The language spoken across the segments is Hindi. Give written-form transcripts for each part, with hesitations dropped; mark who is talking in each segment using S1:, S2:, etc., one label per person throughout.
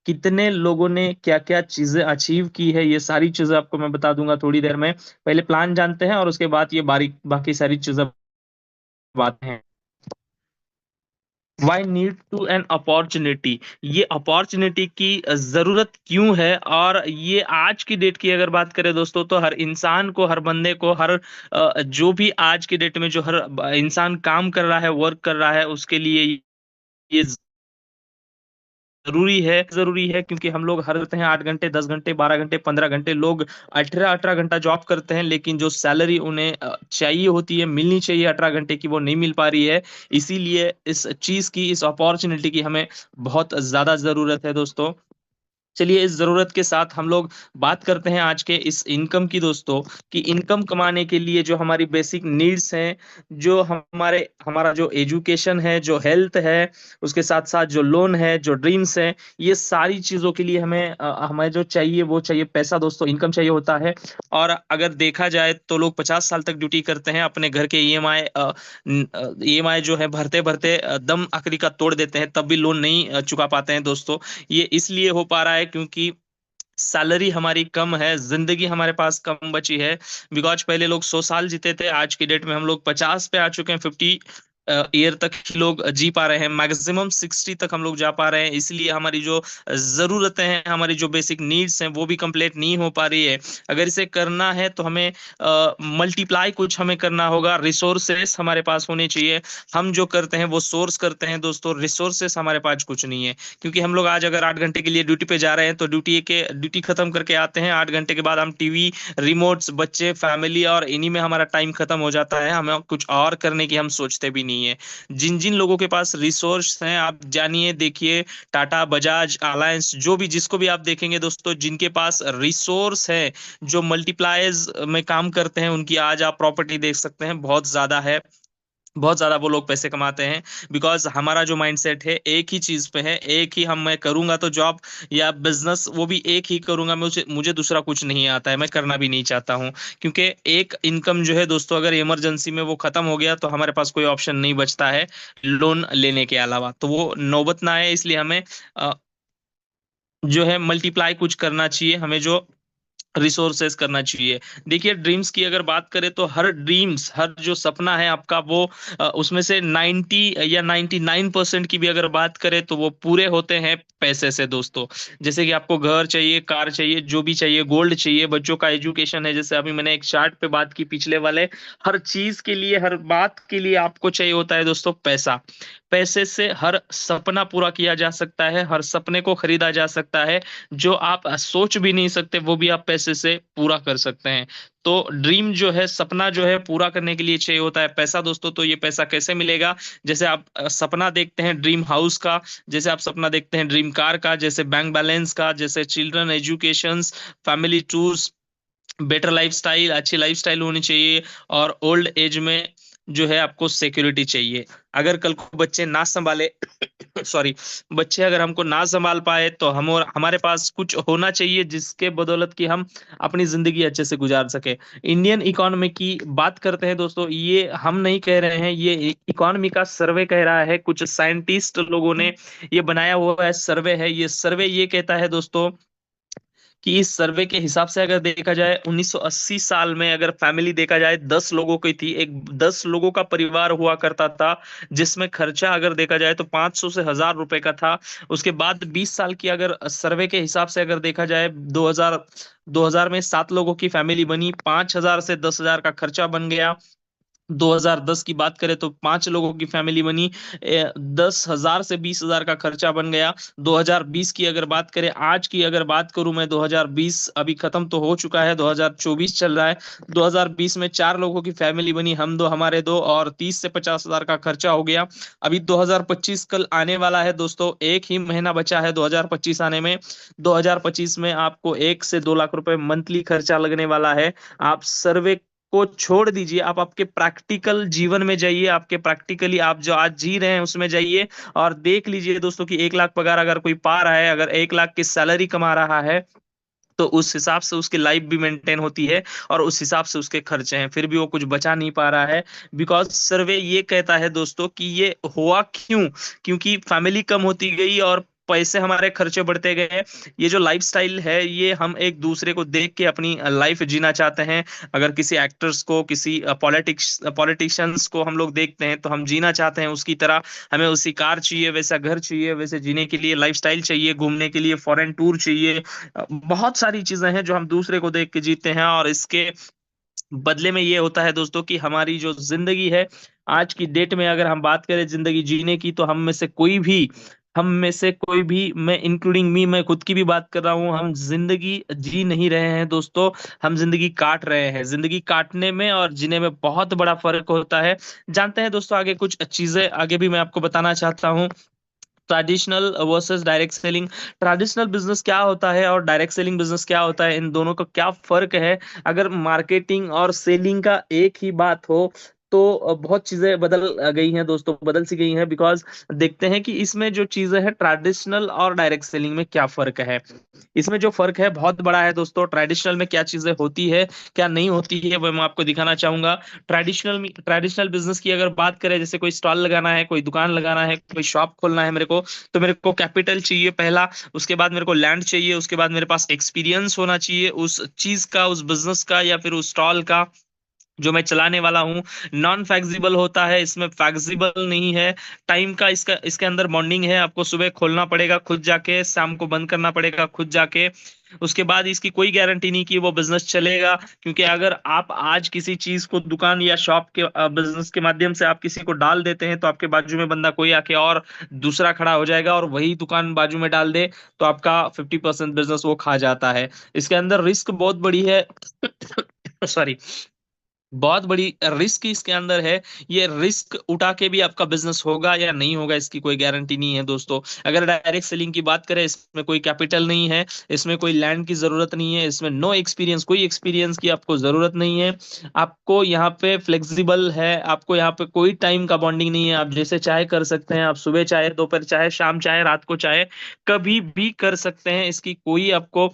S1: कितने लोगों ने क्या क्या चीजें अचीव की है, ये सारी चीजें आपको मैं बता दूंगा थोड़ी देर में। पहले प्लान जानते हैं और उसके बाद ये बाकी सारी चीजें बातें हैं। Why need to an opportunity, ये अपॉर्चुनिटी की जरूरत क्यों है। और ये आज की डेट की अगर बात करें दोस्तों, तो हर इंसान को, हर बंदे को, हर जो भी आज की डेट में जो हर इंसान काम कर रहा है, वर्क कर रहा है, उसके लिए ये जरूरी है क्योंकि हम लोग हर रहते हैं 8 घंटे, 10 घंटे, 12 घंटे, 15 घंटे, लोग 18-18 घंटा जॉब करते हैं, लेकिन जो सैलरी उन्हें चाहिए होती है, मिलनी चाहिए 18 घंटे की, वो नहीं मिल पा रही है। इसीलिए इस चीज की, इस अपॉर्चुनिटी की हमें बहुत ज्यादा जरूरत है दोस्तों। चलिए इस जरूरत के साथ हम लोग बात करते हैं आज के इस इनकम की दोस्तों, कि इनकम कमाने के लिए जो हमारी बेसिक नीड्स हैं, जो हमारा जो एजुकेशन है, जो हेल्थ है, उसके साथ साथ जो लोन है, जो ड्रीम्स है, ये सारी चीजों के लिए हमें जो चाहिए वो चाहिए पैसा दोस्तों, इनकम चाहिए होता है। और अगर देखा जाए तो लोग 50 साल तक ड्यूटी करते हैं, अपने घर के ईएमआई जो है भरते भरते दम आखिरी का तोड़ देते हैं, तब भी लोन नहीं चुका पाते हैं दोस्तों। ये इसलिए हो पा रहा है क्योंकि सैलरी हमारी कम है, जिंदगी हमारे पास कम बची है। बिकॉज पहले लोग 100 साल जीते थे, आज की डेट में हम लोग 50 पे आ चुके हैं, 50 ईयर तक ही लोग जी पा रहे हैं, मैक्सिमम 60 तक हम लोग जा पा रहे हैं। इसलिए हमारी जो जरूरतें हैं, हमारी जो बेसिक नीड्स हैं, वो भी कंप्लीट नहीं हो पा रही है। अगर इसे करना है तो हमें मल्टीप्लाई कुछ हमें करना होगा, रिसोर्सेस हमारे पास होने चाहिए। हम जो करते हैं वो सोर्स करते हैं दोस्तों, रिसोर्सेस हमारे पास कुछ नहीं है। क्योंकि हम लोग आज अगर 8 घंटे के लिए ड्यूटी पे जा रहे हैं, तो ड्यूटी खत्म करके आते हैं, 8 घंटे के बाद हम टीवी, रिमोट्स, बच्चे, फैमिली और इन्हीं में हमारा टाइम खत्म हो जाता है, हमें कुछ और करने की हम सोचते भी नहीं है। जिन जिन लोगों के पास रिसोर्स हैं, आप जानिए, देखिए, टाटा, बजाज, अलायंस, जो भी, जिसको भी आप देखेंगे दोस्तों, जिनके पास रिसोर्स है, जो मल्टीप्लायर्स में काम करते हैं, उनकी आज आप प्रॉपर्टी देख सकते हैं, बहुत ज्यादा है। बहुत ज्यादा वो लोग पैसे कमाते हैं। बिकॉज हमारा जो माइंडसेट है एक ही चीज पे है, एक ही हम मैं करूंगा तो जॉब या बिजनेस, वो भी एक ही करूंगा, मुझे मुझे दूसरा कुछ नहीं आता है, मैं करना भी नहीं चाहता हूँ। क्योंकि एक इनकम जो है दोस्तों, अगर इमरजेंसी में वो खत्म हो गया तो हमारे पास कोई ऑप्शन नहीं बचता है लोन लेने के अलावा, तो वो नौबत ना आए, इसलिए हमें अ, जो है मल्टीप्लाई कुछ करना चाहिए, हमें जो रिसोर्सेस करना चाहिए। देखिए ड्रीम्स की अगर बात करें तो हर ड्रीम्स, हर जो सपना है आपका, वो उसमें से 90 या 99% की भी अगर बात करें तो वो पूरे होते हैं पैसे से दोस्तों। जैसे कि आपको घर चाहिए, कार चाहिए, जो भी चाहिए, गोल्ड चाहिए, बच्चों का एजुकेशन है, जैसे अभी मैंने एक चार्ट पे बात की पिछले वाले, हर चीज के लिए, हर बात के लिए आपको चाहिए होता है दोस्तों पैसा। पैसे से हर सपना पूरा किया जा सकता है, हर सपने को खरीदा जा सकता है। जो आप सोच भी नहीं सकते वो भी आप पैसे से पूरा कर सकते हैं। तो ड्रीम जो है, सपना जो है, पूरा करने के लिए चाहिए होता है पैसा दोस्तों। तो ये पैसा कैसे मिलेगा? जैसे आप सपना देखते हैं ड्रीम हाउस का, जैसे आप सपना देखते हैं ड्रीम कार का, जैसे बैंक बैलेंस का, जैसे children education, family tours, better lifestyle, अच्छी लाइफस्टाइल होनी चाहिए, और ओल्ड एज में जो है आपको सिक्योरिटी चाहिए। अगर कल को बच्चे ना संभाले सॉरी, बच्चे अगर हमको ना संभाल पाए तो हम, और हमारे पास कुछ होना चाहिए जिसके बदौलत कि हम अपनी जिंदगी अच्छे से गुजार सके। इंडियन इकोनॉमी की बात करते हैं दोस्तों, ये हम नहीं कह रहे हैं, ये इकोनॉमी का सर्वे कह रहा है, कुछ साइंटिस्ट लोगों ने ये बनाया हुआ है सर्वे है। ये सर्वे ये कहता है दोस्तों कि इस सर्वे के हिसाब से अगर देखा जाए, 1980 साल में अगर फैमिली देखा जाए 10 लोगों की थी, एक 10 लोगों का परिवार हुआ करता था, जिसमें खर्चा अगर देखा जाए तो 500 से 1000 रुपए का था। उसके बाद 20 साल की अगर सर्वे के हिसाब से अगर देखा जाए, 2000 में 7 लोगों की फैमिली बनी, 5000 से 10,000 का खर्चा बन गया। 2010 की बात करें तो 5 लोगों की फैमिली बनी, 10,000 से 20,000 का खर्चा बन गया। 2020 की अगर बात करें, आज की अगर बात करूं मैं, 2020 अभी खत्म तो हो चुका है, 2024 चल रहा है। 2020 में 4 लोगों की फैमिली बनी, हम दो हमारे दो, और 30 से 50,000 का खर्चा हो गया। अभी 2025 कल आने वाला है दोस्तों, एक ही महीना बचा है 2025 आने में। 2025 में आपको 1 से 2 लाख रुपए मंथली खर्चा लगने वाला है। आप सर्वे को छोड़ दीजिए, आप आपके प्रैक्टिकल जीवन में जाइए, आपके प्रैक्टिकली आप जो आज जी रहे हैं उसमें जाइए, और देख लीजिए दोस्तों कि 1 लाख पगार अगर कोई पा रहा है, अगर 1 लाख की सैलरी कमा रहा है, तो उस हिसाब से उसकी लाइफ भी मेंटेन होती है, और उस हिसाब से उसके खर्चे हैं, फिर भी वो कुछ बचा नहीं पा रहा है। बिकॉज सर्वे ये कहता है दोस्तों कि ये हुआ क्यों? क्योंकि फैमिली कम होती गई, और पैसे हमारे खर्चे बढ़ते गए। ये जो लाइफस्टाइल है ये हम एक दूसरे को देख के अपनी लाइफ जीना चाहते हैं। अगर किसी एक्टर्स को, किसी पॉलिटिशियंस को हम लोग देखते हैं तो हम जीना चाहते हैं उसकी तरह। हमें उसी कार चाहिए, वैसा घर चाहिए, वैसे जीने के लिए लाइफस्टाइल चाहिए, घूमने के लिए फॉरेन टूर चाहिए। बहुत सारी चीजें हैं जो हम दूसरे को देख के जीते हैं, और इसके बदले में ये होता है दोस्तों कि हमारी जो जिंदगी है आज की डेट में, अगर हम बात करें जिंदगी जीने की, तो हम में से कोई भी, मैं इंक्लूडिंग मी, मैं खुद की भी बात कर रहा हूं, हम जिंदगी जी नहीं रहे हैं दोस्तों। हम जिंदगी काट रहे हैं। जिंदगी काटने में और जीने में बहुत बड़ा फर्क होता है। जानते हैं दोस्तों, आगे कुछ चीजें आगे भी मैं आपको बताना चाहता हूं। Traditional versus direct selling. Traditional business क्या होता है और डायरेक्ट सेलिंग बिजनेस क्या होता है, इन दोनों का क्या फर्क है। अगर मार्केटिंग और सेलिंग का एक ही बात हो तो बहुत चीजें बदल गई हैं दोस्तों, बदल सी गई हैं। बिकॉज देखते हैं कि इसमें जो चीजें हैं ट्रेडिशनल और डायरेक्ट सेलिंग में क्या फर्क है। इसमें जो फर्क है बहुत बड़ा है दोस्तों। ट्रेडिशनल में क्या चीजें होती है, क्या नहीं होती है, वो मैं आपको दिखाना चाहूंगा। ट्रेडिशनल बिजनेस की अगर बात करें, जैसे कोई स्टॉल लगाना है, कोई दुकान लगाना है, कोई शॉप खोलना है मेरे को, तो मेरे को कैपिटल चाहिए पहला। उसके बाद मेरे को लैंड चाहिए। उसके बाद मेरे पास एक्सपीरियंस होना चाहिए उस चीज का, उस बिजनेस का, या फिर उस स्टॉल का जो मैं चलाने वाला हूँ। नॉन फ्लेक्सिबल होता है, इसमें फ्लेक्सिबल नहीं है। टाइम का इसका इसके अंदर बॉन्डिंग है। आपको सुबह खोलना पड़ेगा खुद जाके, शाम को बंद करना पड़ेगा खुद जाके। उसके बाद इसकी कोई गारंटी नहीं कि वो बिजनेस चलेगा। क्योंकि अगर आप आज किसी चीज को दुकान या शॉप के बिजनेस के माध्यम से आप किसी को डाल देते हैं, तो आपके बाजू में बंदा कोई आके और दूसरा खड़ा हो जाएगा और वही दुकान बाजू में डाल दे, तो आपका 50% बिजनेस वो खा जाता है। इसके अंदर रिस्क बहुत बड़ी है। सॉरी, बहुत बड़ी रिस्क इसके अंदर है। ये रिस्क उठा के भी आपका बिजनेस होगा या नहीं होगा, इसकी कोई गारंटी नहीं है दोस्तों। अगर डायरेक्ट सेलिंग की बात करें, इसमें कोई कैपिटल नहीं है, इसमें कोई लैंड की जरूरत नहीं है, इसमें नो एक्सपीरियंस, कोई एक्सपीरियंस की आपको जरूरत नहीं है। आपको यहाँ पे फ्लेक्सिबल है, आपको यहाँ पे कोई टाइम का बॉन्डिंग नहीं है। आप जैसे चाहे कर सकते हैं। आप सुबह चाहे, दोपहर चाहे, शाम चाहे, रात को चाहे, कभी भी कर सकते हैं। इसकी कोई आपको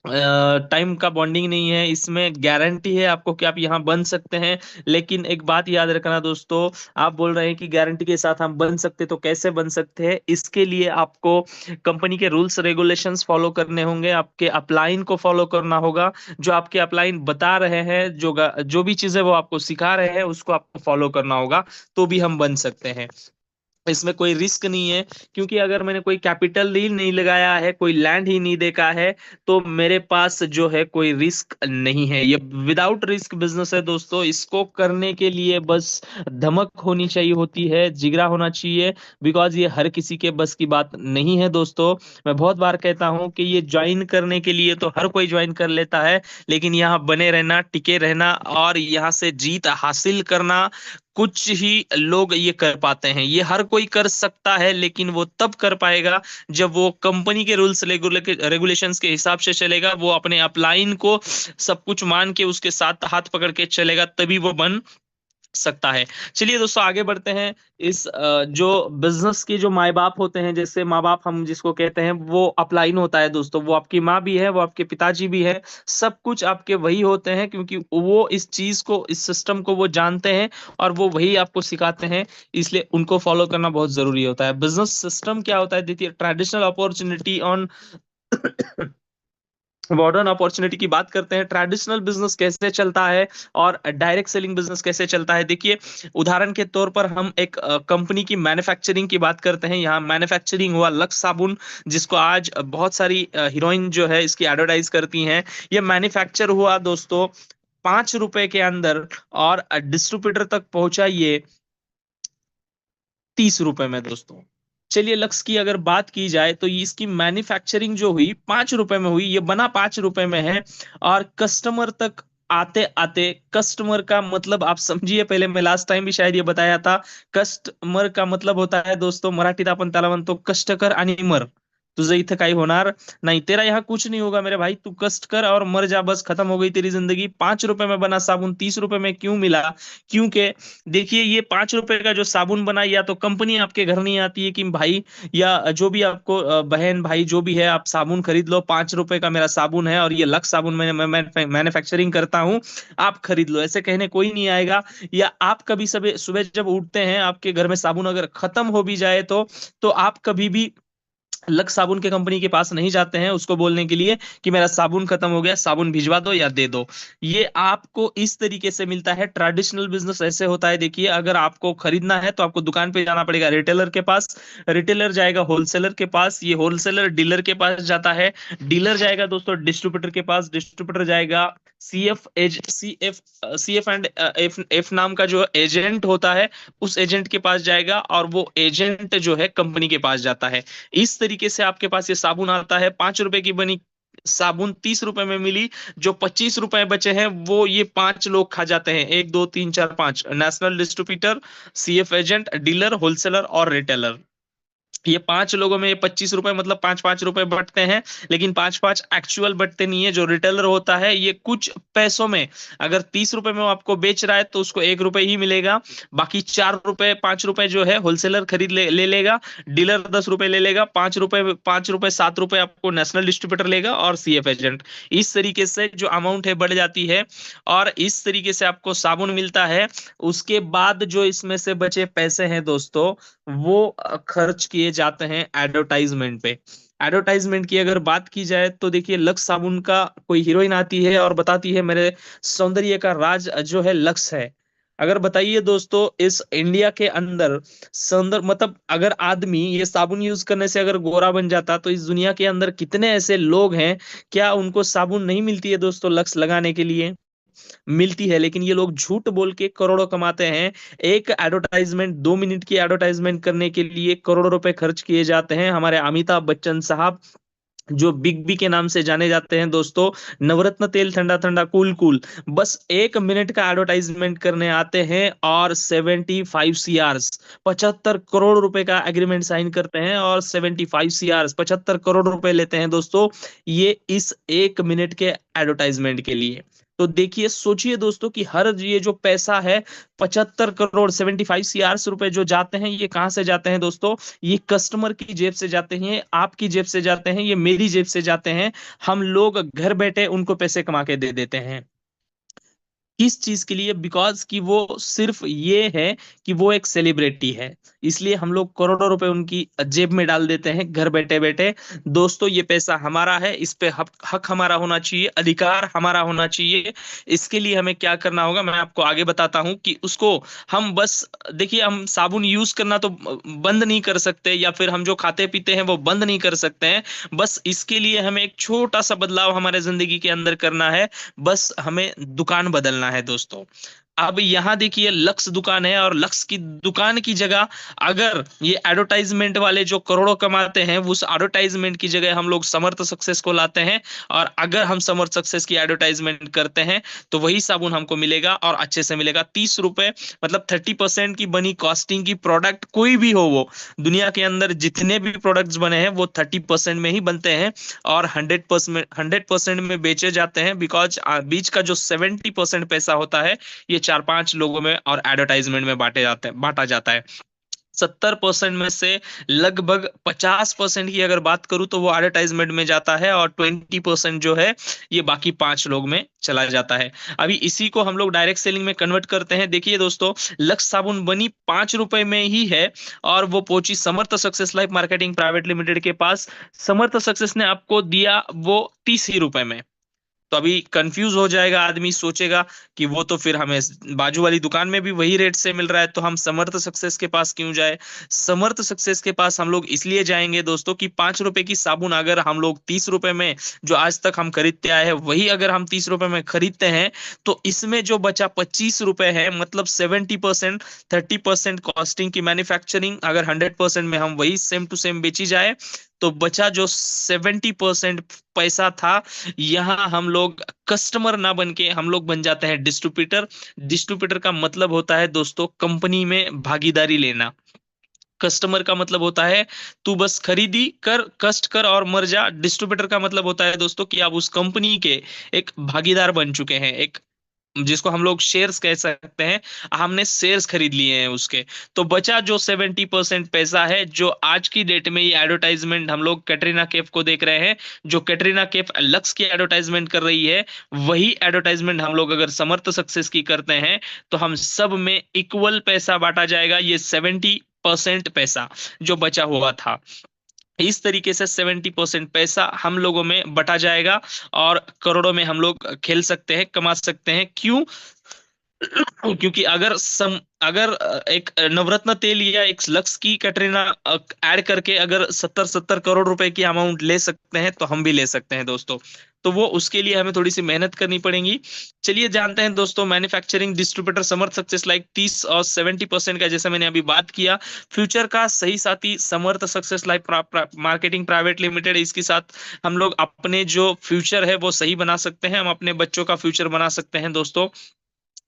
S1: टाइम का बॉन्डिंग नहीं है। इसमें गारंटी है आपको कि आप यहाँ बन सकते हैं। लेकिन एक बात याद रखना दोस्तों, आप बोल रहे हैं कि गारंटी के साथ हम बन सकते, तो कैसे बन सकते हैं? इसके लिए आपको कंपनी के रूल्स रेगुलेशंस फॉलो करने होंगे, आपके अपलाइन को फॉलो करना होगा। जो आपके अपलाइन बता रहे हैं, जो भी चीजें वो आपको सिखा रहे हैं, उसको आपको फॉलो करना होगा, तो भी हम बन सकते हैं। इसमें कोई रिस्क नहीं है। क्योंकि अगर मैंने कोई कैपिटल ही नहीं लगाया है, कोई लैंड ही नहीं देखा है, तो मेरे पास जो है कोई रिस्क नहीं है। ये विदाउट रिस्क बिजनेस है दोस्तों। इसको करने के लिए बस धमक होनी चाहिए होती है, जिगरा होना चाहिए। बिकॉज ये हर किसी के बस की बात नहीं है दोस्तों। मैं बहुत बार कहता हूं कि ये ज्वाइन करने के लिए तो हर कोई ज्वाइन कर लेता है, लेकिन यहाँ बने रहना, टिके रहना और यहाँ से जीत हासिल करना, कुछ ही लोग ये कर पाते हैं। ये हर कोई कर सकता है, लेकिन वो तब कर पाएगा जब वो कंपनी के रूल्स रेगुलेशंस के हिसाब से चलेगा, वो अपने अपलाइन को सब कुछ मान के उसके साथ हाथ पकड़ के चलेगा, तभी वो बन सकता है। चलिए दोस्तों, आगे बढ़ते हैं। इस जो बिजनेस के जो माँ बाप होते हैं, जैसे माँ बाप हम जिसको कहते हैं, वो अपलाइन होता है दोस्तों। वो आपकी माँ भी है, वो आपके पिताजी भी है, सब कुछ आपके वही होते हैं। क्योंकि वो इस चीज को, इस सिस्टम को वो जानते हैं और वो वही आपको सिखाते हैं। इसलिए उनको फॉलो करना बहुत जरूरी होता है। बिजनेस सिस्टम क्या होता है, देखिए, traditional opportunity on modern opportunity की बात करते हैं। ट्रेडिशनल बिजनेस कैसे चलता है और डायरेक्ट सेलिंग बिजनेस कैसे चलता है, देखिए। उदाहरण के तौर पर हम एक कंपनी की मैन्युफैक्चरिंग की बात करते हैं। यहाँ मैन्युफैक्चरिंग हुआ लक्स साबुन, जिसको आज बहुत सारी हीरोइन जो है इसकी एडवर्टाइज करती हैं। ये मैन्युफैक्चर हुआ दोस्तों 5 रुपए के अंदर, और डिस्ट्रीब्यूटर तक पहुंचा ये 30 रुपए में दोस्तों। चलिए, लक्स की अगर बात की जाए तो ये इसकी मैन्युफैक्चरिंग जो हुई 5 रुपए में हुई, ये बना 5 रुपए में है। और कस्टमर तक आते आते, कस्टमर का मतलब आप समझिए, पहले मैं लास्ट टाइम भी शायद ये बताया था। कस्टमर का मतलब होता है दोस्तों, मराठीत आपण त्याला म्हणतो कष्टकर आणि मर। तुझं इथं काही होणार नहीं, तेरा यहाँ कुछ नहीं होगा मेरे भाई, तू कष्ट कर और मर जा, बस खत्म हो गई तेरी जिंदगी। 5 रुपए में बना साबुन 30 रुपए में क्यों मिला? क्योंकि देखिए, ये 5 रुपए का जो साबुन बना, या तो कंपनी आपके घर नहीं आती है कि भाई, या जो भी आपको बहन भाई जो भी है, आप साबुन खरीद लो, 5 रुपए का मेरा साबुन है और ये लक्स साबुन मैं मैन्युफैक्चरिंग करता हूँ, आप खरीद लो, ऐसे कहने कोई नहीं आएगा। या आप कभी सुबह सुबह जब उठते हैं, आपके घर में साबुन अगर खत्म हो भी जाए, तो आप कभी भी लक्स साबुन के कंपनी के पास नहीं जाते हैं उसको बोलने के लिए कि मेरा साबुन खत्म हो गया, साबुन भिजवा दो या दे दो। ये आपको इस तरीके से मिलता है। ट्रेडिशनल बिजनेस ऐसे होता है, देखिए अगर आपको खरीदना है तो आपको दुकान पे जाना पड़ेगा रिटेलर के पास, रिटेलर जाएगा होलसेलर के पास, ये होलसेलर डीलर के पास जाता है, डीलर जाएगा दोस्तों डिस्ट्रीब्यूटर के पास, डिस्ट्रीब्यूटर जाएगा CF as CF and F F नाम का जो एजेंट होता है, उस एजेंट के पास जाएगा, और वो एजेंट जो है कंपनी के पास जाता है। इस तरीके से आपके पास ये साबुन आता है। 5 रुपए की बनी साबुन 30 रुपए में मिली, जो 25 रुपए बचे हैं वो ये 5 लोग खा जाते हैं, 1 2 3 4 5, national distributor, CF agent, dealer, wholesaler और रिटेलर। ये 5 लोगों में ये 25 रुपए मतलब 5 5 रुपए बटते हैं, लेकिन 5 5 एक्चुअल बटते नहीं है। जो रिटेलर होता है ये कुछ पैसों में, अगर 30 रुपए में वो आपको बेच रहा है तो उसको 1 रुपए ही मिलेगा, बाकी 4 रुपए 5 रुपए जो है होलसेलर खरीद ले लेगा, डीलर 10 रुपए ले लेगा, 5 रुपए 7 रुपए आपको नेशनल डिस्ट्रीब्यूटर लेगा और सीएफ एजेंट। इस तरीके से जो अमाउंट है बढ़ जाती है, और इस तरीके से आपको साबुन मिलता है। उसके बाद जो इसमें से बचे पैसे हैं दोस्तों, वो खर्च किए जाते हैं एडवर्टाइजमेंट पे। एडवर्टाइजमेंट की अगर बात की जाए तो देखिए, लक्स साबुन का कोई हीरोइन आती है और बताती है मेरे सौंदर्य का राज जो है लक्स है। अगर बताइए दोस्तों, इस इंडिया के अंदर सौंदर्य मतलब अगर आदमी ये साबुन यूज करने से अगर गोरा बन जाता, तो इस दुनिया के अंदर कितने ऐसे लोग हैं, क्या उनको साबुन नहीं मिलती है दोस्तों लक्स लगाने के लिए? मिलती है, लेकिन ये लोग झूठ बोल के करोड़ों कमाते हैं। एक एडवर्टाइजमेंट, 2 मिनट की एडवर्टाइजमेंट करने के लिए करोड़ों रुपए खर्च किए जाते हैं। हमारे अमिताभ बच्चन साहब, जो बिग बी के नाम से जाने जाते हैं दोस्तों, नवरत्न तेल ठंडा ठंडा कूल कूल, बस 1 मिनट का एडवर्टाइजमेंट करने आते हैं और 75 CR, 75 करोड़ रुपए का एग्रीमेंट साइन करते हैं, और 75 CR, 75 करोड़ रुपए लेते हैं दोस्तों, ये इस 1 मिनट के एडवर्टाइजमेंट के लिए। तो देखिए, सोचिए दोस्तों कि हर ये जो पैसा है, 75 करोड़, 75 CR रुपए जो जाते हैं, ये कहाँ से जाते हैं दोस्तों? ये कस्टमर की जेब से जाते हैं, आपकी जेब से जाते हैं, ये मेरी जेब से जाते हैं। हम लोग घर बैठे उनको पैसे कमा के दे देते हैं। किस चीज के लिए? बिकॉज कि वो सिर्फ ये है कि वो एक सेलिब्रिटी है, इसलिए हम लोग करोड़ों रुपए उनकी जेब में डाल देते हैं घर बैठे बैठे। दोस्तों, ये पैसा हमारा है, इस पे हक हक हमारा होना चाहिए, अधिकार हमारा होना चाहिए। इसके लिए हमें क्या करना होगा, मैं आपको आगे बताता हूँ कि उसको हम बस, देखिए हम साबुन यूज करना तो बंद नहीं कर सकते, या फिर हम जो खाते पीते हैं वो बंद नहीं कर सकते हैं। बस इसके लिए हमें एक छोटा सा बदलाव हमारे जिंदगी के अंदर करना है। बस हमें दुकान बदलना है दोस्तों। अब यहां देखिए, लक्स दुकान है, और लक्स की दुकान की जगह अगर ये एडवर्टाइजमेंट वाले जो करोड़ों कमाते हैं, उस एडवर्टाइजमेंट की जगह हम लोग समर्थ सक्सेस को लाते हैं, और अगर हम समर्थ सक्सेस की एडवर्टाइजमेंट करते हैं, तो वही साबुन हमको मिलेगा, और अच्छे से मिलेगा। 30 रुपए मतलब 30% की बनी कॉस्टिंग की प्रोडक्ट कोई भी हो, वो दुनिया के अंदर जितने भी प्रोडक्ट्स बने हैं वो 30% में ही बनते हैं, और 100% में बेचे जाते हैं। बिकॉज बीच का जो 70% पैसा होता है, ये 4 5 लोगों में और एडवर्टाइजमेंट में बांटा जाता है। 70% में से लगभग 50% की अगर बात करूं तो वो एडवर्टाइजमेंट में जाता है, और 20% जो है ये बाकी 5 लोग में चला जाता है। अभी इसी को हम लोग डायरेक्ट सेलिंग में कन्वर्ट करते हैं। देखिए दोस्तों, लक्स साबुन बनी 5 रुपए में ही है, और वो पहुंची Samarth success life marketing private limited के पास। समर्थ सक्सेस ने आपको दिया वो 30 ही रुपए में। तो अभी कंफ्यूज हो जाएगा आदमी, सोचेगा कि वो तो फिर हमें बाजू वाली दुकान में भी वही रेट से मिल रहा है, तो हम समर्थ सक्सेस के पास क्यों जाए? समर्थ सक्सेस के पास हम लोग इसलिए जाएंगे दोस्तों कि 5 रुपए की साबुन अगर हम लोग 30 रुपए में, जो आज तक हम खरीदते आए हैं, वही अगर हम 30 रुपए में खरीदते हैं, तो इसमें जो बचा 25 रुपए है, मतलब 70%, 30% कॉस्टिंग की मैन्युफैक्चरिंग, अगर 100% में हम वही सेम टू सेम बेची जाए, तो बचा जो 70% पैसा था, यहाँ हम लोग कस्टमर ना बन के हम लोग बन जाते हैं डिस्ट्रीब्यूटर। डिस्ट्रीब्यूटर का मतलब होता है दोस्तों कंपनी में भागीदारी लेना। कस्टमर का मतलब होता है तू बस खरीदी कर, कष्ट कर और मर जा। डिस्ट्रीब्यूटर का मतलब होता है दोस्तों कि आप उस कंपनी के एक भागीदार बन चुके हैं, एक जिसको हम लोग शेयर्स कह सकते हैं, हमने शेयर्स खरीद लिए हैं उसके। तो बचा जो 70% पैसा है, जो आज की डेट में ये एडवर्टाइजमेंट हम लोग कैटरीना कैफ को देख रहे हैं, जो कैटरीना कैफ लक्स की एडवर्टाइजमेंट कर रही है, वही एडवर्टाइजमेंट हम लोग अगर समर्थ सक्सेस की करते हैं, तो हम सब में इक्वल पैसा बांटा जाएगा। ये 70% पैसा जो बचा हुआ था, इस तरीके से 70% पैसा हम लोगों में बटा जाएगा और करोड़ों में हम लोग खेल सकते हैं, कमा सकते हैं। क्यों? क्योंकि अगर एक नवरत्न तेल या एक लक्स की कैटरीना ऐड करके अगर 70-70 करोड़ रुपए की अमाउंट ले सकते हैं तो हम भी ले सकते हैं दोस्तों। तो वो उसके लिए हमें थोड़ी सी मेहनत करनी पड़ेगी। चलिए जानते हैं दोस्तों, मैन्युफैक्चरिंग डिस्ट्रीब्यूटर समर्थ सक्सेस लाइफ 30 और 70% का जैसे मैंने अभी बात किया। फ्यूचर का सही साथी Samarth success life marketing private limited, इसके साथ हम लोग अपने जो फ्यूचर है वो सही बना सकते हैं, हम अपने बच्चों का फ्यूचर बना सकते हैं दोस्तों।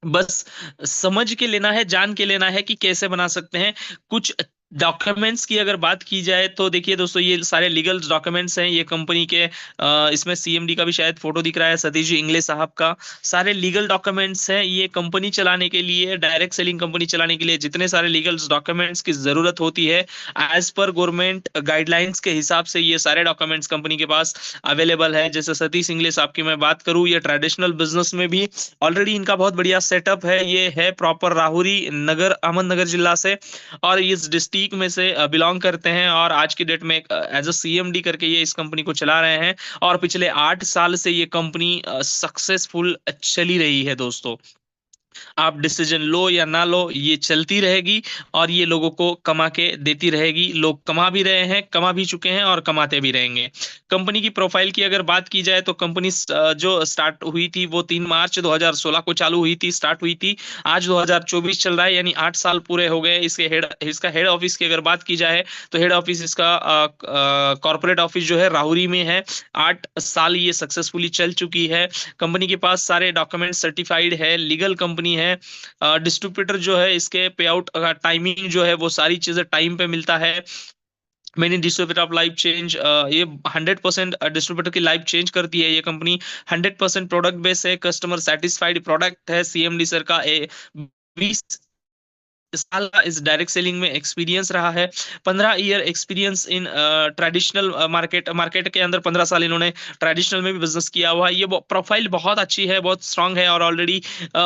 S1: बस समझ के लेना है, जान के लेना है कि कैसे बना सकते हैं। कुछ डॉक्यूमेंट्स की अगर बात की जाए तो देखिए दोस्तों, ये सारे लीगल डॉक्यूमेंट्स हैं, ये कंपनी के इसमें सीएमडी का भी शायद फोटो दिख रहा है, सतीश जी इंगले साहब का। सारे लीगल डॉक्यूमेंट्स हैं। ये कंपनी चलाने के लिए, डायरेक्ट सेलिंग कंपनी चलाने के लिए जितने सारे लीगल डॉक्यूमेंट्स की जरूरत होती है, एज पर गवर्नमेंट गाइडलाइंस के हिसाब से ये सारे डॉक्यूमेंट्स कंपनी के पास अवेलेबल है। जैसे सतीश इंगले साहब की मैं बात करूं, ये ट्रेडिशनल बिजनेस में भी ऑलरेडी इनका बहुत बढ़िया सेटअप है। ये है प्रॉपर राहुरी नगर, अहमदनगर जिला से, और इस डिस्ट्रिक्ट में से बिलोंग करते हैं। और आज की डेट में एज अ सीएमडी करके ये इस कंपनी को चला रहे हैं। और पिछले 8 साल से ये कंपनी सक्सेसफुल चली रही है दोस्तों। आप डिसीजन लो या ना लो, ये चलती रहेगी और ये लोगों को कमा के देती रहेगी। लोग कमा भी रहे हैं, कमा भी चुके हैं और कमाते भी रहेंगे। कंपनी की प्रोफाइल की अगर बात की जाए तो कंपनी जो स्टार्ट हुई थी वो 3 मार्च 2016 को चालू हुई थी, स्टार्ट हुई थी। आज 2024 चल रहा है, यानी 8 साल पूरे हो गए। इसका हेड ऑफिस की अगर बात की जाए तो हेड ऑफिस इसका कॉर्पोरेट ऑफिस जो है राहुरी में है। 8 साल ये सक्सेसफुली चल चुकी है। कंपनी के पास सारे डॉक्यूमेंट सर्टिफाइड है, लीगल कंपनी है। डिस्ट्रीब्यूटर जो है इसके पे आउट टाइमिंग जो है वो सारी चीजें टाइम पे मिलता है। मैंने डिस्ट्रीब्यूटर ऑफ लाइफ चेंज, ये 100% डिस्ट्रीब्यूटर की लाइफ चेंज करती है ये कंपनी। 100% प्रोडक्ट बेस है, कस्टमर सेटिस्फाइड प्रोडक्ट है। सीएमडी सर का 20 साल का इस डायरेक्ट सेलिंग में एक्सपीरियंस रहा है। 15 year experience in traditional market के अंदर 15 साल इन्होंने ट्रेडिशनल में भी बिजनेस किया हुआ है। ये प्रोफाइल बहुत अच्छी है, बहुत स्ट्रांग है, और ऑलरेडी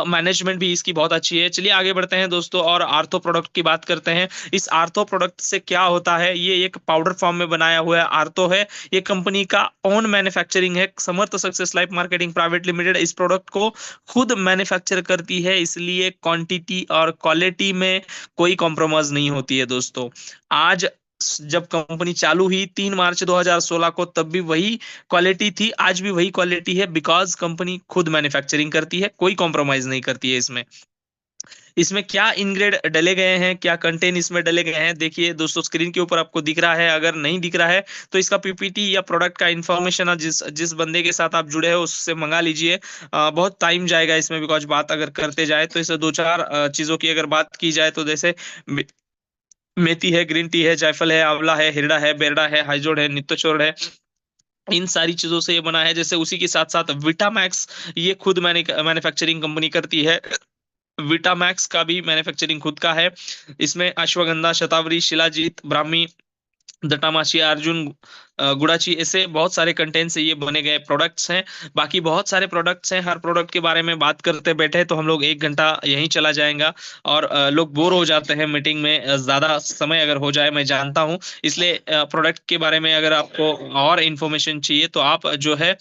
S1: मैनेजमेंट भी इसकी बहुत अच्छी है। चलिए आगे बढ़ते हैं दोस्तों और आर्थो प्रोडक्ट की बात करते हैं। इस आर्थो प्रोडक्ट से क्या होता है, ये एक पाउडर फॉर्म में बनाया हुआ है आर्थो है। ये कंपनी का ओन मैन्युफैक्चरिंग है। Samarth success life marketing private limited इस प्रोडक्ट को खुद मैन्युफैक्चर करती है, इसलिए क्वांटिटी और क्वालिटी में कोई कॉम्प्रोमाइज नहीं होती है दोस्तों। आज जब कंपनी चालू हुई 3 मार्च 2016 को, तब भी वही क्वालिटी थी, आज भी वही क्वालिटी है, बिकॉज कंपनी खुद मैन्युफैक्चरिंग करती है, कोई कॉम्प्रोमाइज नहीं करती है इसमें। इसमें क्या इंग्रेड डले गए हैं, क्या कंटेंट इसमें डले गए हैं, देखिए दोस्तों स्क्रीन के ऊपर आपको दिख रहा है। अगर नहीं दिख रहा है तो इसका पीपीटी या प्रोडक्ट का इंफॉर्मेशन जिस जिस बंदे के साथ आप जुड़े हो उससे मंगा लीजिए। बहुत टाइम जाएगा इसमें, बिकॉज बात अगर करते जाए तो इसे 2-4 चीजों की अगर बात की जाए तो जैसे मेथी है, ग्रीन टी है, जायफल है, आंवला है, हिरडा है, बेरडा है, हाइजोड़ है, नित्य है। इन सारी चीजों से ये बना है। जैसे उसी के साथ साथ विटामैक्स ये खुद मैन्युफैक्चरिंग कंपनी करती है। विटामैक्स का भी मैन्युफैक्चरिंग खुद का है। इसमें अश्वगंधा, शतावरी, शिलाजीत, ब्राह्मी, दटामाची, अर्जुन, गुड़ाची, ऐसे बहुत सारे कंटेंट से ये बने गए प्रोडक्ट्स हैं। बाकी बहुत सारे प्रोडक्ट्स हैं, हर प्रोडक्ट के बारे में बात करते बैठे तो हम लोग 1 घंटा यहीं चला जाएगा और लोग बोर हो जाते हैं मीटिंग में। ज्यादा समय अगर हो जाए मैं जानता हूं, इसलिए प्रोडक्ट के बारे में अगर आपको और इन्फॉर्मेशन चाहिए तो आप जो है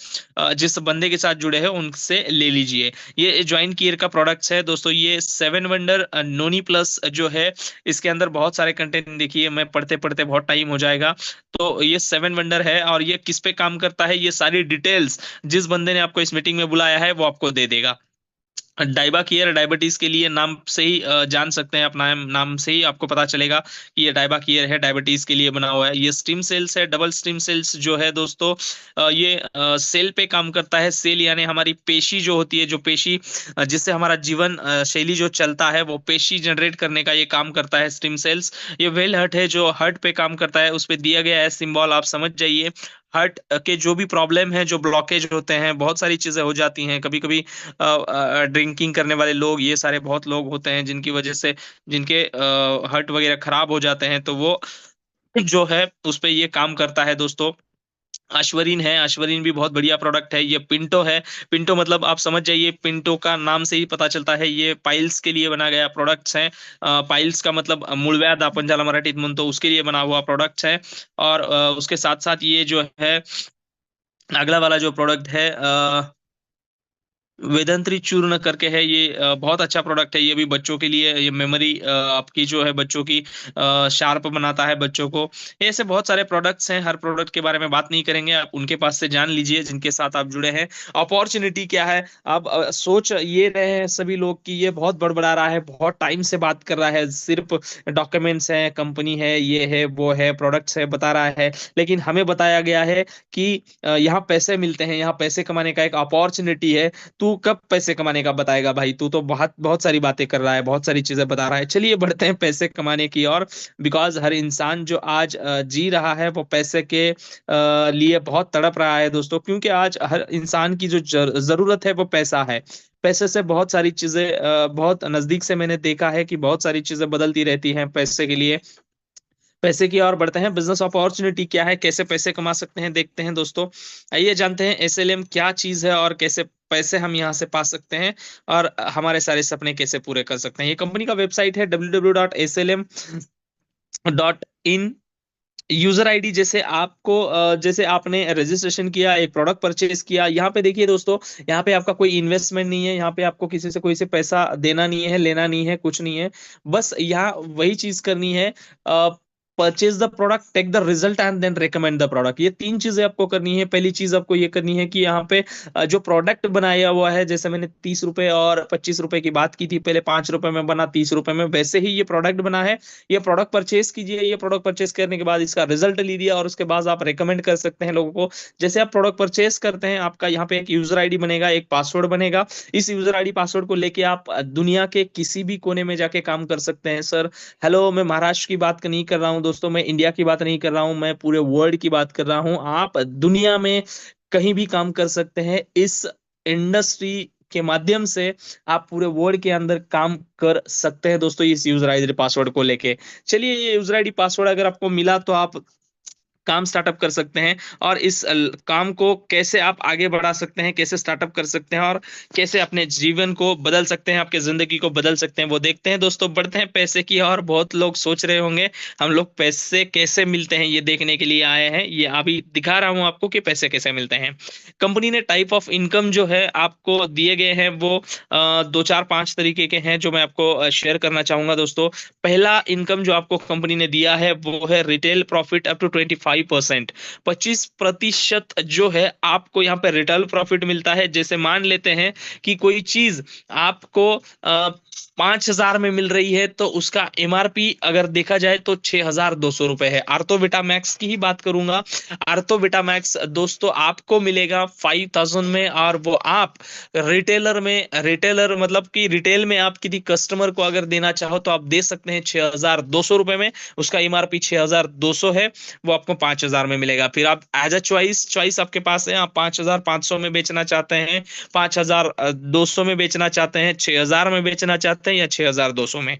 S1: जिस बंदे के साथ जुड़े हैं उनसे ले लीजिए। ये ज्वाइन कीयर का प्रोडक्ट्स है दोस्तों। ये 7 वंडर नोनी प्लस जो है, इसके अंदर बहुत सारे कंटेंट, देखिए मैं पढ़ते पढ़ते बहुत टाइम हो जाएगा। तो ये 7 वंडर है और ये किस पे काम करता है, ये सारी डिटेल्स जिस बंदे ने आपको इस मीटिंग में बुलाया है वो आपको दे देगा। डाइबा केयर डायबिटीज के लिए नाम से ही जान सकते हैं, अपना नाम से ही आपको पता चलेगा कि ये डाइबा केयर है, डायबिटीज के लिए बना हुआ है। ये स्टीम सेल्स है, डबल स्टीम सेल्स जो है दोस्तों, ये सेल पे काम करता है। सेल यानी हमारी पेशी जो होती है, जो पेशी जिससे हमारा जीवन शैली जो चलता है, वो पेशी जनरेट करने का ये काम करता है स्टीम सेल्स। ये वेल हर्ट है जो हर्ट पे काम करता है, उस पे दिया गया है सिंबल, आप समझ जाइए। हार्ट के जो भी प्रॉब्लम है, जो ब्लॉकेज होते हैं, बहुत सारी चीजें हो जाती हैं कभी कभी। ड्रिंकिंग करने वाले लोग, ये सारे बहुत लोग होते हैं जिनकी वजह से जिनके हार्ट वगैरह खराब हो जाते हैं, तो वो जो है उस पे ये काम करता है दोस्तों। अश्वरीन है, अश्वरीन भी बहुत बढ़िया प्रोडक्ट है। ये पिंटो है, पिंटो मतलब आप समझ जाइए, पिंटो का नाम से ही पता चलता है ये पाइल्स के लिए बना गया प्रोडक्ट्स है। पाइल्स का मतलब मूलव्याध आपण ज्याला मराठीत म्हणतो, उसके लिए बना हुआ प्रोडक्ट्स है। और उसके साथ साथ ये जो है अगला वाला जो प्रोडक्ट है वेदंत्री चूर्ण करके है, ये बहुत अच्छा प्रोडक्ट है। ये भी बच्चों के लिए, ये मेमोरी आपकी जो है बच्चों की शार्प बनाता है बच्चों को। ऐसे बहुत सारे प्रोडक्ट्स हैं, हर प्रोडक्ट के बारे में बात नहीं करेंगे, आप उनके पास से जान लीजिए जिनके साथ आप जुड़े हैं। अपॉर्चुनिटी क्या है, अब सोच ये रहे हैं सभी लोग कि ये बहुत बड़बड़ा रहा है, बहुत टाइम से बात कर रहा है, सिर्फ डॉक्यूमेंट्स है, कंपनी है, ये है वो है, प्रोडक्ट्स है बता रहा है। लेकिन हमें बताया गया है कि यहाँ पैसे मिलते हैं, यहाँ पैसे कमाने का एक अपॉर्चुनिटी है। तू कब पैसे कमाने का बताएगा भाई? तू तो बहुत बहुत सारी बातें कर रहा है, बहुत सारी चीजें बता रहा है। चलिए बढ़ते हैं पैसे कमाने की ओर। बिकॉज हर इंसान जो आज जी रहा है वो पैसे के लिए बहुत तड़प रहा है दोस्तों, क्योंकि आज हर इंसान की जो जरूरत है वो पैसा है। पैसे से बहुत सारी चीजें बहुत नजदीक से मैंने देखा है कि बहुत सारी चीजें बदलती रहती हैं पैसे के लिए। पैसे की ओर बढ़ते हैं, बिजनेस अपॉर्चुनिटी क्या है, कैसे पैसे कमा सकते हैं, देखते हैं दोस्तों। आइए जानते हैं एसएलएम क्या चीज है और कैसे पैसे हम यहाँ से पा सकते हैं, और हमारे सारे सपने कैसे पूरे कर सकते हैं। ये कंपनी का वेबसाइट है www.slm.in। यूजर आईडी, जैसे आपको जैसे आपने रजिस्ट्रेशन किया, एक प्रोडक्ट परचेज किया, यहाँ पे देखिए दोस्तों, यहाँ पे आपका कोई इन्वेस्टमेंट नहीं है, यहाँ पे आपको किसी से कोई से पैसा देना नहीं है, लेना नहीं है, कुछ नहीं है। बस यहाँ वही चीज करनी है, purchase the product, take the result and then recommend the product. ये तीन चीजें आपको करनी है। पहली चीज आपको ये करनी है कि यहाँ पे जो प्रोडक्ट बनाया हुआ है, जैसे मैंने 30 रुपए और 25 रुपए की बात की थी, पहले 5 रुपए में बना, 30 रुपए में, वैसे ही ये प्रोडक्ट बना है। ये प्रोडक्ट परचेज कीजिए, ये प्रोडक्ट परचेज करने के बाद इसका रिजल्ट लीजिए, और उसके बाद आप रेकमेंड कर सकते हैं लोगों को। जैसे आप प्रोडक्ट परचेज करते हैं, आपका यहाँ पे एक यूजर आईडी बनेगा, एक पासवर्ड बनेगा। इस यूजर आईडी पासवर्ड को लेके आप दुनिया के किसी भी कोने में जाके काम कर सकते हैं सर। हेलो, मैं महाराष्ट्र की बात नहीं कर रहा हूँ दोस्तों, मैं इंडिया की बात नहीं कर रहा हूँ, मैं पूरे वर्ल्ड की बात कर रहा हूँ। आप दुनिया में कहीं भी काम कर सकते हैं इस इंडस्ट्री के माध्यम से। आप पूरे वर्ल्ड के अंदर काम कर सकते हैं दोस्तों, इस यूजर आईडी पासवर्ड को लेके। चलिए, ये यूजर आईडी पासवर्ड अगर आपको मिला तो आप काम स्टार्टअप कर सकते हैं, और इस काम को कैसे आप आगे बढ़ा सकते हैं, कैसे स्टार्टअप कर सकते हैं, और कैसे अपने जीवन को बदल सकते हैं, आपके जिंदगी को बदल सकते हैं, वो देखते हैं दोस्तों। बढ़ते हैं पैसे की, और बहुत लोग सोच रहे होंगे हम लोग पैसे कैसे मिलते हैं, ये देखने के लिए आए हैं। ये अभी दिखा रहा हूं आपको कि पैसे कैसे मिलते हैं। कंपनी ने टाइप ऑफ इनकम जो है आपको दिए गए हैं, वो दो चार पांच तरीके के हैं, जो मैं आपको शेयर करना चाहूंगा दोस्तों। पहला इनकम जो आपको कंपनी ने दिया है वो है रिटेल प्रॉफिट अप टू 25%। 25% जो है आपको यहाँ पे रिटेल प्रॉफिट मिलता है। जैसे मान लेते हैं कि कोई चीज आपको 5,000 में मिल रही है, तो उसका एमआरपी अगर देखा जाए तो 6,200 रुपए है। आर्थोविटा मैक्स की ही बात करूंगा। आर्थोविटा मैक्स दोस्तों आपको मिलेगा 5,000 में, और वो आप रिटेलर में, रिटेलर मतलब कि रिटेल में आप किसी कस्टमर को अगर देना चाहो तो आप दे सकते हैं 6,200 रुपए में। उसका एमआरपी 6,200 है, वो आपको 5,000 में मिलेगा। फिर आप एज अ चॉइस, चॉइस आपके पास है, आप 5,500 में बेचना चाहते हैं, 5,200 में बेचना चाहते हैं, 6,000 में बेचना चाहते हैं, या 6,200 में।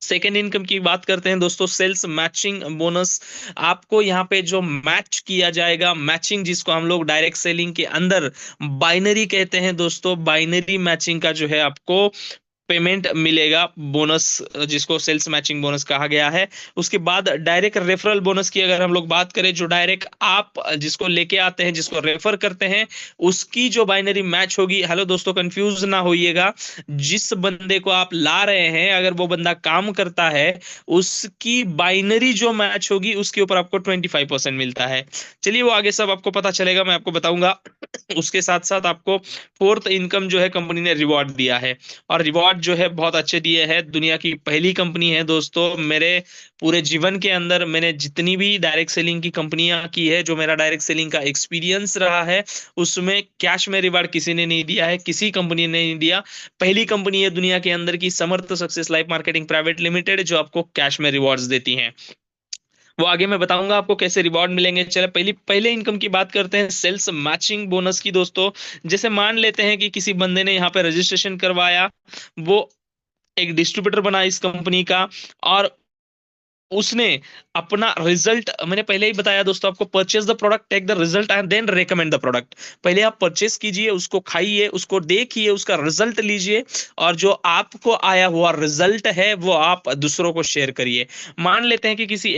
S1: सेकेंड इनकम की बात करते हैं दोस्तों, सेल्स मैचिंग बोनस। आपको यहाँ पे जो मैच किया जाएगा, मैचिंग जिसको हम लोग डायरेक्ट सेलिंग के अंदर बाइनरी कहते हैं दोस्तों, बाइनरी मैचिंग का जो है आपको पेमेंट मिलेगा, बोनस, जिसको सेल्स मैचिंग बोनस कहा गया है। उसके बाद डायरेक्ट रेफरल बोनस की अगर हम लोग बात करें, जो डायरेक्ट आप जिसको लेके आते हैं, जिसको रेफर करते हैं, उसकी जो बाइनरी मैच होगी। हेलो दोस्तों, कंफ्यूज ना होइएगा, जिस बंदे को आप ला रहे हैं अगर वो बंदा काम करता है, उसकी बाइनरी जो मैच होगी उसके ऊपर आपको 25% मिलता है। चलिए, वो आगे सब आपको पता चलेगा, मैं आपको बताऊंगा। उसके साथ साथ आपको फोर्थ इनकम जो है कंपनी ने रिवॉर्ड दिया है, और रिवॉर्ड जो है बहुत अच्छे दिए हैं। दुनिया की पहली कंपनी है दोस्तों। मेरे पूरे जीवन के अंदर मैंने जितनी भी डायरेक्ट सेलिंग की कंपनियां की है, जो मेरा डायरेक्ट सेलिंग का एक्सपीरियंस रहा है, उसमें कैश में रिवार्ड किसी ने नहीं दिया है, किसी कंपनी ने नहीं दिया। पहली कंपनी है दुनिया के अंदर की, Samarth success life marketing private limited, जो आपको कैश में रिवॉर्ड्स देती है। वो आगे मैं बताऊंगा आपको कैसे रिवॉर्ड मिलेंगे। चले पहले इनकम की बात करते हैं, सेल्स मैचिंग बोनस की दोस्तों। जैसे मान लेते हैं कि किसी बंदे ने यहाँ पे रजिस्ट्रेशन करवाया, वो एक डिस्ट्रीब्यूटर बना इस कंपनी का, और उसने अपना रिजल्ट, मैंने पहले ही बताया दोस्तों आपको, purchase the product, take the result and then recommend the product. पहले आप परचेस कीजिए, उसको खाइए, उसको देखिए, उसका रिजल्ट लीजिए, और जो आपको आया हुआ रिजल्ट है वो आप दूसरों को शेयर करिए। मान लेते हैं कि किसी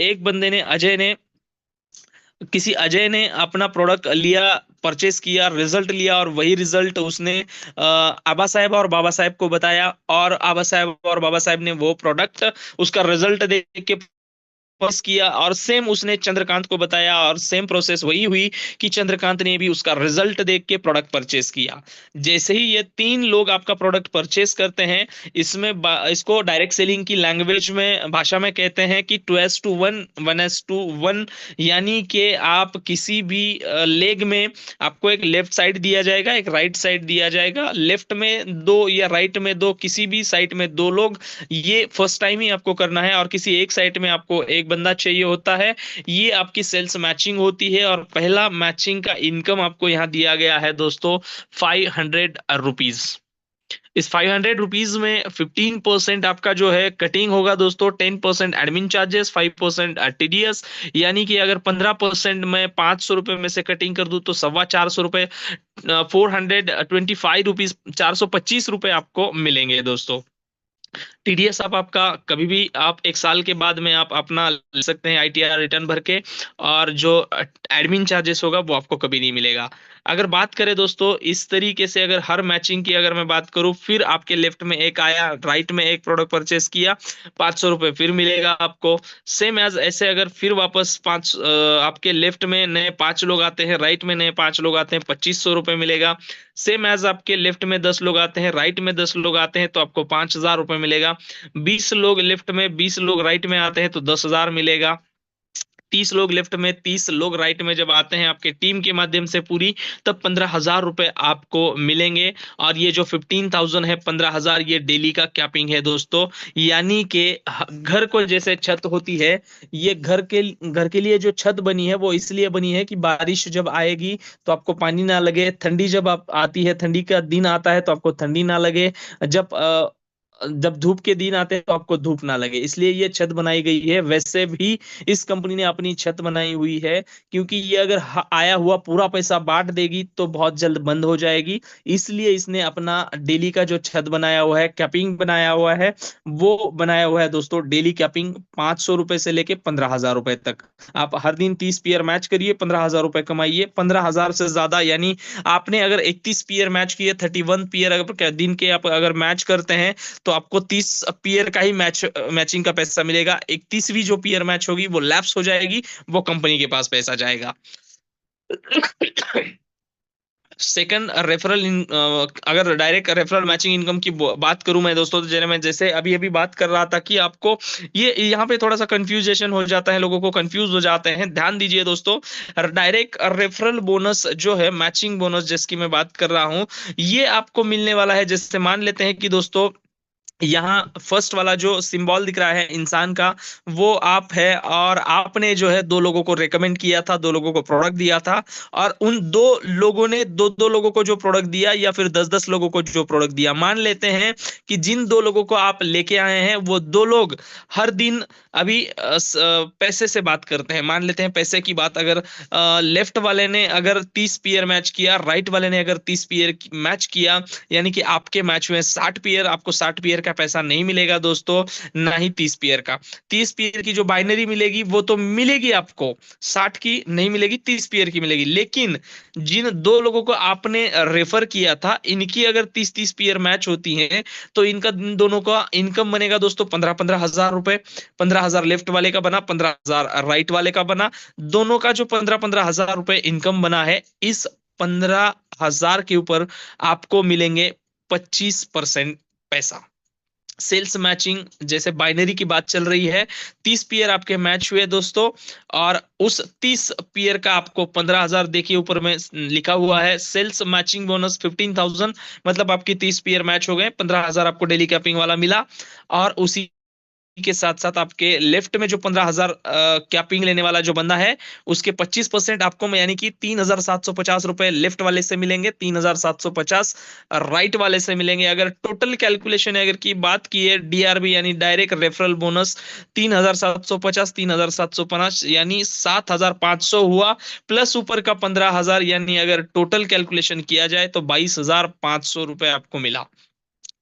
S1: अजय ने अपना प्रोडक्ट लिया, परचेस किया, रिजल्ट लिया, और वही रिजल्ट उसने आबा साहब और बाबा साहब को बताया, और आबा साहब और बाबा साहब ने वो प्रोडक्ट, उसका रिजल्ट देख के वापस किया, और सेम उसने चंद्रकांत को बताया, और सेम प्रोसेस वही हुई कि चंद्रकांत ने भी उसका रिजल्ट देख के प्रोडक्ट परचेस किया। जैसे ही ये तीन लोग आपका प्रोडक्ट परचेस करते हैं, इसको डायरेक्ट सेलिंग की लैंग्वेज में, भाषा में कहते हैं कि 2:1, 1:1, यानी कि आप किसी भी लेग में आपको एक लेफ्ट साइड दिया जाएगा, एक राइट साइड दिया जाएगा, लेफ्ट में दो या राइट में दो, किसी भी साइड में दो लोग, ये फर्स्ट टाइम ही आपको करना है, और किसी एक साइड में आपको एक बंदा चाहिए होता है। ये आपकी सेल्स मैचिंग होती है, और पहला मैचिंग का इनकम आपको यहाँ दिया गया है दोस्तों, 500 रुपीज। इस 500 रुपीज में 15% आपका जो है कटिंग होगा दोस्तों, 10% एडमिन चार्जेस, 5% टीडीएस, यानी कि अगर 15% में 500 रुपए में से कटिंग कर दूं तो 425 रुपए, 425 रुपीज, 425 रुपए आपको मिलेंगे दोस्तों। टीडीएस आप आपका कभी भी, आप एक साल के बाद में आप अपना ले सकते हैं आईटीआर रिटर्न भर के, और जो एडमिन चार्जेस होगा वो आपको कभी नहीं मिलेगा। अगर बात करें दोस्तों इस तरीके से, अगर हर मैचिंग की अगर मैं बात करूं, फिर आपके लेफ्ट में एक आया, राइट में एक प्रोडक्ट परचेस किया, 500 रुपये फिर मिलेगा आपको। सेम एज ऐसे अगर फिर वापस आपके लेफ्ट में नए 5 लोग आते हैं, राइट में नए 5 लोग आते हैं, 2500 रुपये मिलेगा। सेम एज आपके लेफ्ट में 10 लोग आते हैं, राइट में 10 लोग आते हैं, तो आपको 5000 रुपये मिलेगा। 20 लोग लेफ्ट में, 20 लोग राइट में आते हैं तो 10,000 मिलेगा। 30 लोग लेफ्ट में, 30 लोग राइट में जब आते हैं आपके टीम के माध्यम से पूरी, तब 15,000 रुपए आपको मिलेंगे। और ये जो 15,000 है, 15,000, ये डेली का कैपिंग है दोस्तों। यानी कि घर को जैसे छत होती है, ये घर के लिए जो छत बनी है वो इसलिए बनी है कि बारिश जब आएगी तो आपको पानी ना लगे, ठंडी जब आप आती है, ठंडी का दिन आता है तो आपको ठंडी ना लगे, जब जब धूप के दिन आते हैं तो आपको धूप ना लगे, इसलिए ये छत बनाई गई है। वैसे भी इस कंपनी ने अपनी छत बनाई हुई है, क्योंकि ये अगर आया हुआ पूरा पैसा बांट देगी तो बहुत जल्द बंद हो जाएगी। इसलिए इसने अपना डेली का जो छत बनाया हुआ है, कैपिंग बनाया हुआ है, वो बनाया हुआ है दोस्तों। डेली कैपिंग 500 रुपए से लेके 15,000 रुपए तक। आप हर दिन 30 पेयर मैच करिए, 15,000 रुपए कमाइए। 15,000 से ज्यादा, यानी आपने अगर 31 पेयर मैच किए, 31 पेयर अगर दिन के आप अगर मैच करते हैं, तो आपको 30 पेयर का ही मैचिंग का पैसा मिलेगा। 31वीं जो पेयर मैच होगी वो लैप्स हो जाएगी, वो कंपनी के पास पैसा जाएगा। सेकंड रेफरल अगर डायरेक्ट रेफरल मैचिंग इनकम की बात करूं मैं दोस्तों, तो जैसे अभी अभी बात कर रहा था कि आपको ये यहाँ पे थोड़ा सा कंफ्यूजेशन हो जाता है, लोगों को कंफ्यूज हो जाते हैं, ध्यान दीजिए दोस्तों। डायरेक्ट रेफरल बोनस जो है, मैचिंग बोनस जिसकी मैं बात कर रहा हूं, ये आपको मिलने वाला है। जैसे मान लेते हैं कि दोस्तों यहाँ फर्स्ट वाला जो सिंबल दिख रहा है इंसान का, वो आप है, और आपने जो है 2 लोगों को रेकमेंड किया था, 2 लोगों को प्रोडक्ट दिया था, और उन 2 लोगों ने 2-2 लोगों को जो प्रोडक्ट दिया, या फिर 10-10 लोगों को जो प्रोडक्ट दिया। मान लेते हैं कि जिन 2 लोगों को आप लेके आए हैं, वो 2 लोग हर दिन अभी पैसे से बात करते हैं। मान लेते हैं पैसे की बात, अगर लेफ्ट वाले ने अगर 30 पेयर मैच किया, राइट वाले ने अगर 30 पेयर मैच किया, यानी कि आपके मैच में 60 पेयर, आपको 60 पेयर का पैसा नहीं मिलेगा दोस्तों, ना ही 30 पेयर का। 30 पेयर की जो बाइनरी मिलेगी वो तो मिलेगी आपको, 60 की नहीं मिलेगी, 30 पेयर की मिलेगी। लेकिन जिन 2 लोगों को आपने रेफर किया था, इनकी अगर 30-30 पेयर मैच होती हैं, तो इनका इन दोनों का इनकम बनेगा दोस्तों 15-15 हजार रुपए। 15,000 लेफ्ट वाले का बना, 15,000 राइट वाले का बना। दोनों का जो 15-15 हजार रुपए इनकम बना है, इस 15,000 के ऊपर आपको मिलेंगे 25% पैसा। सेल्स मैचिंग, जैसे बाइनरी की बात चल रही है, 30 पेयर आपके मैच हुए दोस्तों, और उस 30 पेयर का आपको 15,000, देखिए ऊपर में लिखा हुआ है सेल्स मैचिंग बोनस 15,000, मतलब आपकी 30 पेयर मैच हो गए, 15,000 आपको डेली कैपिंग वाला मिला। और उसी के साथ साथ आपके लेफ्ट में जो 15,000 कैपिंग लेने वाला जो बंदा है, उसके 25% आपको यानी कि 3,750 रुपए लेफ्ट वाले से मिलेंगे, 3,750 राइट वाले से मिलेंगे। अगर टोटल कैलकुलेशन अगर की बात की है, डीआरबी यानी डायरेक्ट रेफरल बोनस 3,750, 3,750 यानी 7,500 हुआ, प्लस ऊपर का 15,000, यानी अगर टोटल कैलकुलेशन किया जाए तो 22,500 रुपए आपको मिला।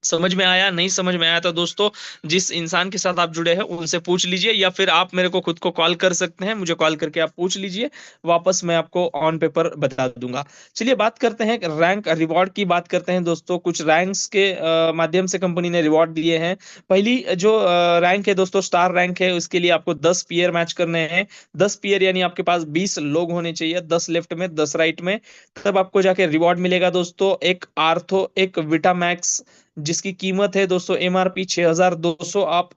S1: समझ में आया? नहीं समझ में आया तो दोस्तों, जिस इंसान के साथ आप जुड़े हैं उनसे पूछ लीजिए, या फिर आप मेरे को खुद को कॉल कर सकते हैं, मुझे कॉल करके आप पूछ लीजिए, वापस मैं आपको ऑन पेपर बता दूंगा। चलिए बात करते हैं रैंक रिवॉर्ड की, बात करते हैं दोस्तों। कुछ रैंक्स के माध्यम से कंपनी ने रिवॉर्ड दिए हैं। पहली जो रैंक है दोस्तों, स्टार रैंक है, उसके लिए आपको 10 पीयर मैच करने हैं। 10 पीयर यानी आपके पास 20 लोग होने चाहिए, 10 लेफ्ट में 10 राइट में, तब आपको जाके रिवॉर्ड मिलेगा दोस्तों। एक आर्थो, एक विटामैक्स, जिसकी कीमत है दोस्तों एमआरपी 6,200। आप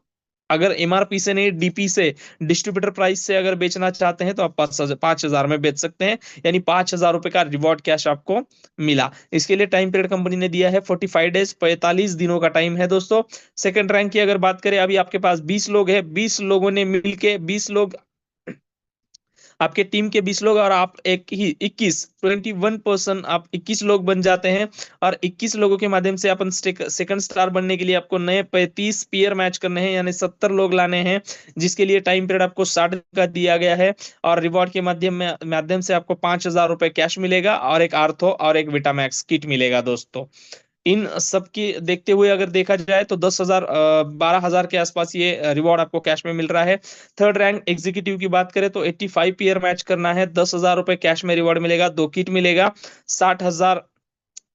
S1: अगर एमआरपी से नहीं, डीपी से, डिस्ट्रीब्यूटर प्राइस से अगर बेचना चाहते हैं तो आप 5,000 में बेच सकते हैं, यानी 5,000 रुपए का रिवॉर्ड कैश आपको मिला। इसके लिए टाइम पीरियड कंपनी ने दिया है 45 डेज, 45 दिनों का टाइम है दोस्तों। सेकंड रैंक की अगर बात करें, अभी आपके पास 20 लोग हैं, 20 लोगों ने मिलके, 20 लोग आपके टीम के 20 लोग, और आप एक ही 21 पर्सन, आप 21 लोग बन जाते हैं। और 21 लोगों के माध्यम से अपन सेकंड स्टार बनने के लिए आपको नए 35 पीयर मैच करने हैं, यानी 70 लोग लाने हैं, जिसके लिए टाइम पीरियड आपको 60 का दिया गया है। और रिवॉर्ड के माध्यम से आपको 5,000 रुपए कैश मिलेगा, और एक आर्थो और एक विटामैक्स किट मिलेगा दोस्तों। इन सब की देखते हुए अगर देखा जाए तो 10,000 12,000 के आसपास ये रिवॉर्ड आपको कैश में मिल रहा है। थर्ड रैंक एग्जीक्यूटिव की बात करें तो 85 पीयर मैच करना है, 10,000 रुपए कैश में रिवॉर्ड मिलेगा, 2 किट मिलेगा, 60,000,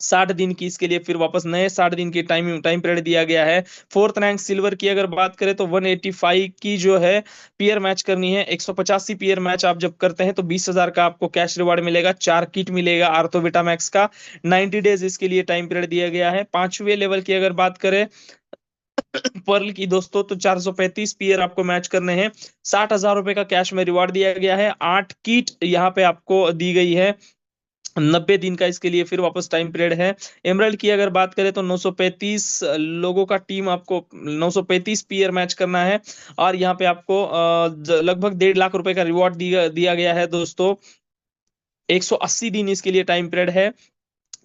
S1: 60 दिन की इसके लिए फिर वापस नए 60 दिन की टाइम टाइम पीरियड दिया गया है। फोर्थ रैंक सिल्वर की अगर बात करें तो 185 की जो है पीयर मैच करनी है। 185 पीयर मैच आप जब करते हैं तो 20,000 का आपको कैश रिवार्ड मिलेगा, 4 किट मिलेगा आर्थो विटामैक्स का। 90 डेज इसके लिए टाइम पीरियड दिया गया है। पांचवें लेवल की अगर बात करें पर्ल की दोस्तों, तो 435 पीयर आपको मैच करने हैं, 60,000 रुपए का कैश में रिवार्ड दिया गया है। 8 किट यहाँ पे आपको दी गई है, 90 दिन का इसके लिए फिर वापस टाइम पीरियड है। एमराल्ड की अगर बात करें तो 935 लोगों का टीम आपको 935 पीयर मैच करना है, और यहाँ पे आपको लगभग 1.5 लाख रुपए का रिवॉर्ड दिया दिया गया है दोस्तों। 180 दिन इसके लिए टाइम पीरियड है।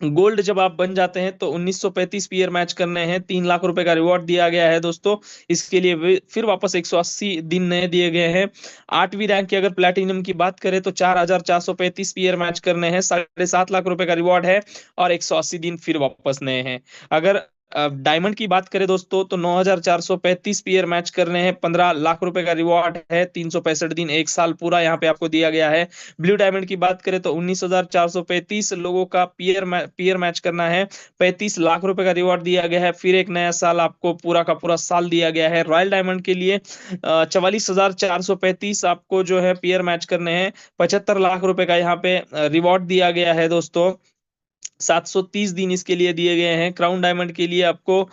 S1: गोल्ड जब आप बन जाते हैं तो 1935 पीयर मैच करने हैं, 3 लाख रुपए का रिवॉर्ड दिया गया है दोस्तों। इसके लिए फिर वापस 180 दिन नए दिए गए हैं। 8वीं रैंक की अगर प्लेटिनम की बात करें तो 4,435 पीयर मैच करने हैं, 7.5 लाख रुपए का रिवॉर्ड है, और 180 दिन फिर वापस नए हैं। अगर डायमंड की बात करें दोस्तों तो 9,435 पीयर मैच करने हैं, 15 लाख रुपए का रिवॉर्ड है, 365 दिन, 1 साल पूरा यहाँ पे आपको दिया गया है। ब्लू डायमंड की बात करें तो 19,435 लोगों का पीयर मैच करना है, 35 लाख रुपए का रिवॉर्ड दिया गया है, फिर एक नया साल आपको पूरा का पूरा साल दिया गया है। रॉयल डायमंड के लिए 44,435 आपको जो है पीयर मैच करने हैं, 75 लाख रुपए का यहाँ पे रिवॉर्ड दिया गया है दोस्तों। 730 दिन इसके लिए दिए गए हैं। क्राउन डायमंड के लिए आपको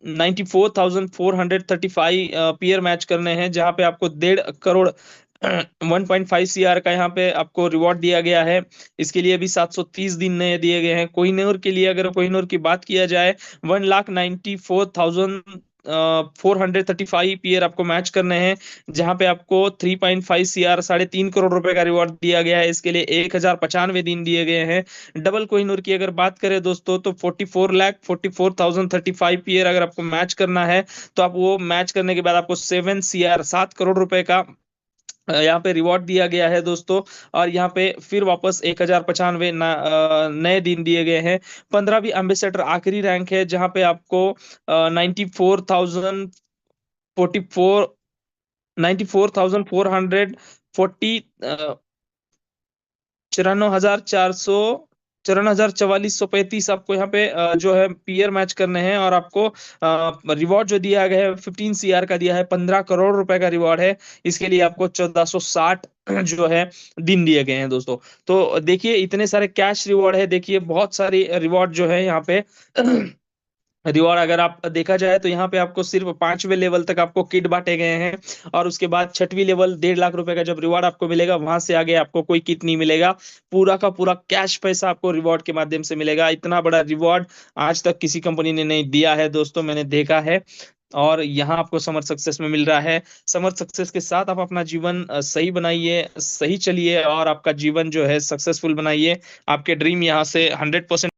S1: 94,435 पीयर मैच करने हैं, जहां पे आपको 1.5 करोड़ 1.5 CR का यहाँ पे आपको रिवॉर्ड दिया गया है। इसके लिए भी 730 दिन नए दिए गए हैं। कोहिनूर के लिए अगर कोहिनूर की बात किया जाए, 1,94,435 पीयर आपको मैच करने हैं, जहां पे आपको 3.5 CR 3.5 करोड़ रुपए का रिवॉर्ड दिया गया है। इसके लिए 1,095 दिन दिए गए हैं। डबल कोहिनूर की अगर बात करें दोस्तों तो 44,44,035 पीयर अगर आपको मैच करना है, तो आप वो मैच करने के बाद आपको 7 CR 7 करोड़ रुपए का यहाँ पे रिवॉर्ड दिया गया है दोस्तों। और यहाँ पे फिर वापस 1,095 नए दिन दिए गए हैं। 15वीं एम्बेसडर आखिरी रैंक है, जहाँ पे आपको 94,044 94,440 94,435 आपको यहाँ पे जो है पीयर मैच करने हैं, और आपको रिवॉर्ड जो दिया गया है 15 CR का दिया है, 15 करोड़ रुपए का रिवॉर्ड है। इसके लिए आपको 1,460 जो है दिन दिए गए हैं दोस्तों। तो देखिए इतने सारे कैश रिवॉर्ड है, देखिए बहुत सारी रिवॉर्ड जो है यहाँ पे रिवॉर्ड अगर आप देखा जाए तो यहाँ पे आपको सिर्फ 5वें लेवल तक आपको किट बांटे गए हैं, और उसके बाद 6वीं लेवल 1.5 लाख रुपए का जब रिवॉर्ड आपको मिलेगा, वहां से आगे आपको कोई किट नहीं मिलेगा। पूरा का पूरा कैश पैसा आपको रिवॉर्ड के माध्यम से मिलेगा। इतना बड़ा रिवॉर्ड आज तक किसी कंपनी ने नहीं दिया है दोस्तों, मैंने देखा है। और यहाँ आपको समर सक्सेस में मिल रहा है। समर सक्सेस के साथ आप अपना जीवन सही बनाइए, सही चलिए और आपका जीवन जो है सक्सेसफुल बनाइए। आपके ड्रीम यहाँ से 100%